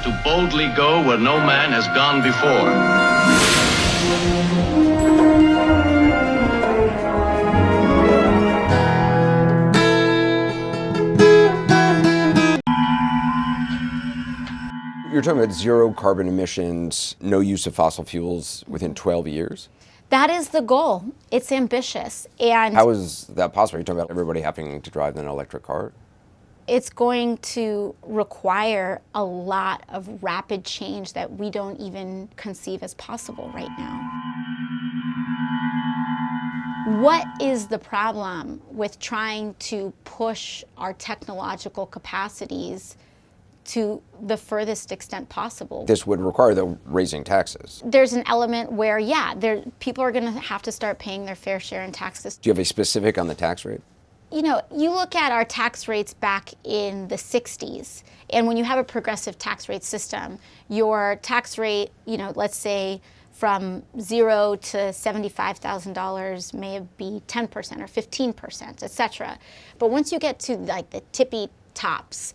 to boldly go where no man has gone before. You're talking about zero carbon emissions, no use of fossil fuels within 12 years? That is the goal. It's ambitious. And how is that possible? Are you talking about everybody having to drive an electric car? It's going to require a lot of rapid change that we don't even conceive as possible right now. What is the problem with trying to push our technological capacities to the furthest extent possible? This would require, though, raising taxes. There's an element where, yeah, people are going to have to start paying their fair share in taxes. Do you have a specific on the tax rate? You know, you look at our tax rates back in the 60s, and when you have a progressive tax rate system, your tax rate, you know, let's say from $0 to $75,000 may be 10% or 15%, et cetera. But once you get to like the tippy tops,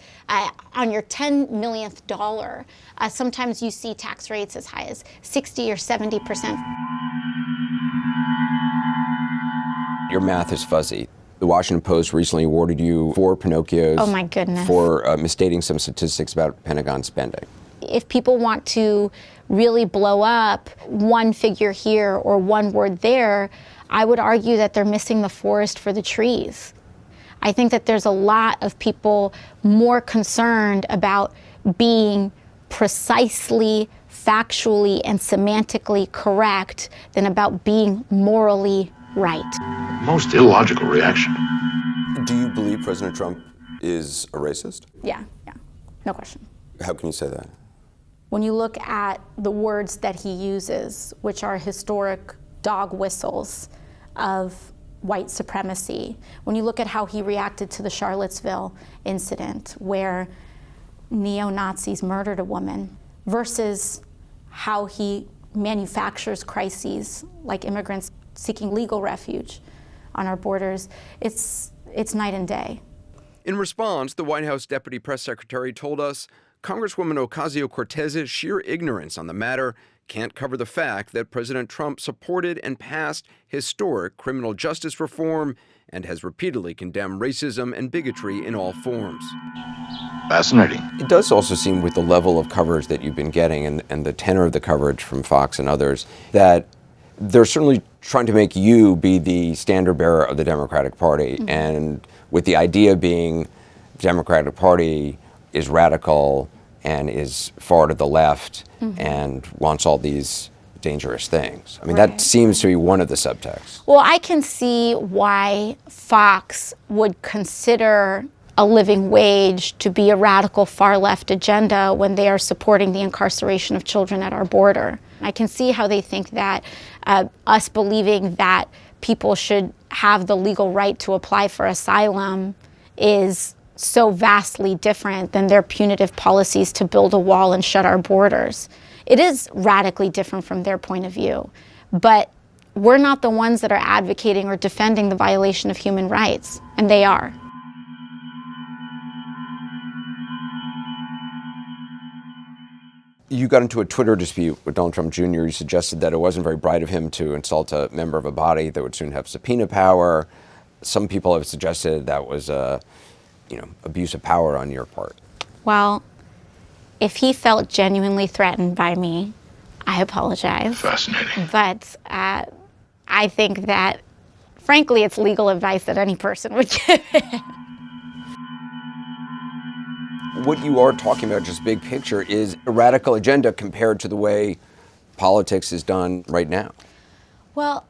on your $10 millionth dollar, sometimes you see tax rates as high as 60 or 70%. Your math is fuzzy. The Washington Post recently awarded you 4 Pinocchios. Oh my goodness. For misstating some statistics about Pentagon spending. If people want to really blow up one figure here or one word there, I would argue that they're missing the forest for the trees. I think that there's a lot of people more concerned about being precisely, factually, and semantically correct than about being morally right. Most illogical reaction. Do you believe President Trump is a racist? Yeah, no question. How can you say that? When you look at the words that he uses, which are historic dog whistles of white supremacy, when you look at how he reacted to the Charlottesville incident where neo-Nazis murdered a woman, versus how he manufactures crises like immigrants seeking legal refuge on our borders, it's night and day. In response, the White House Deputy Press Secretary told us Congresswoman Ocasio-Cortez's sheer ignorance on the matter can't cover the fact that President Trump supported and passed historic criminal justice reform and has repeatedly condemned racism and bigotry in all forms. Fascinating. It does also seem, with the level of coverage that you've been getting and the tenor of the coverage from Fox and others, that they're certainly trying to make you be the standard bearer of the Democratic Party. Mm-hmm. And with the idea being the Democratic Party is radical and is far to the left, mm-hmm. and wants all these dangerous things. I mean, right. That seems to be one of the subtexts. Well, I can see why Fox would consider a living wage to be a radical far left agenda when they are supporting the incarceration of children at our border. I can see how they think that us believing that people should have the legal right to apply for asylum is so vastly different than their punitive policies to build a wall and shut our borders. It is radically different from their point of view, but we're not the ones that are advocating or defending the violation of human rights, and they are. You got into a Twitter dispute with Donald Trump Jr. You suggested that it wasn't very bright of him to insult a member of a body that would soon have subpoena power. Some people have suggested that was abuse of power on your part. Well, if he felt genuinely threatened by me, I apologize. Fascinating. But I think that, frankly, it's legal advice that any person would give him. What you are talking about, just big picture, is a radical agenda compared to the way politics is done right now. Well,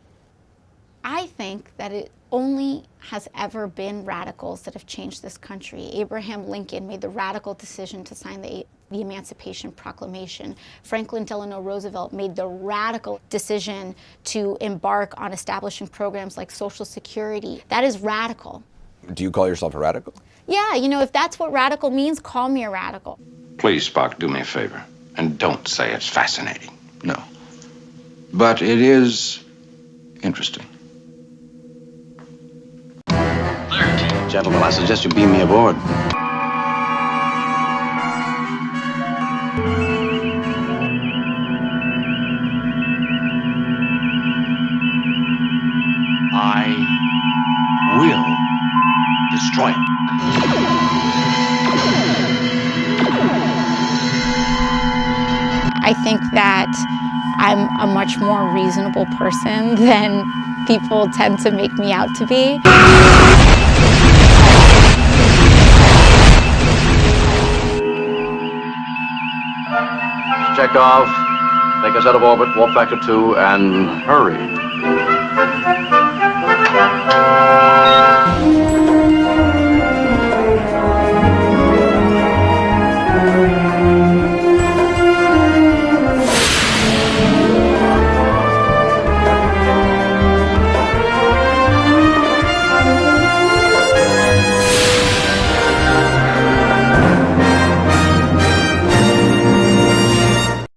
I think that it only has ever been radicals that have changed this country. Abraham Lincoln made the radical decision to sign the Emancipation Proclamation. Franklin Delano Roosevelt made the radical decision to embark on establishing programs like Social Security. That is radical. Do you call yourself a radical? Yeah, if that's what radical means, call me a radical. Please, Spock, do me a favor, and don't say it's fascinating. No. But it is interesting. Gentlemen, I suggest you beam me aboard. point. I think that I'm a much more reasonable person than people tend to make me out to be. Check off. Take us out of orbit, warp factor 2, and hurry.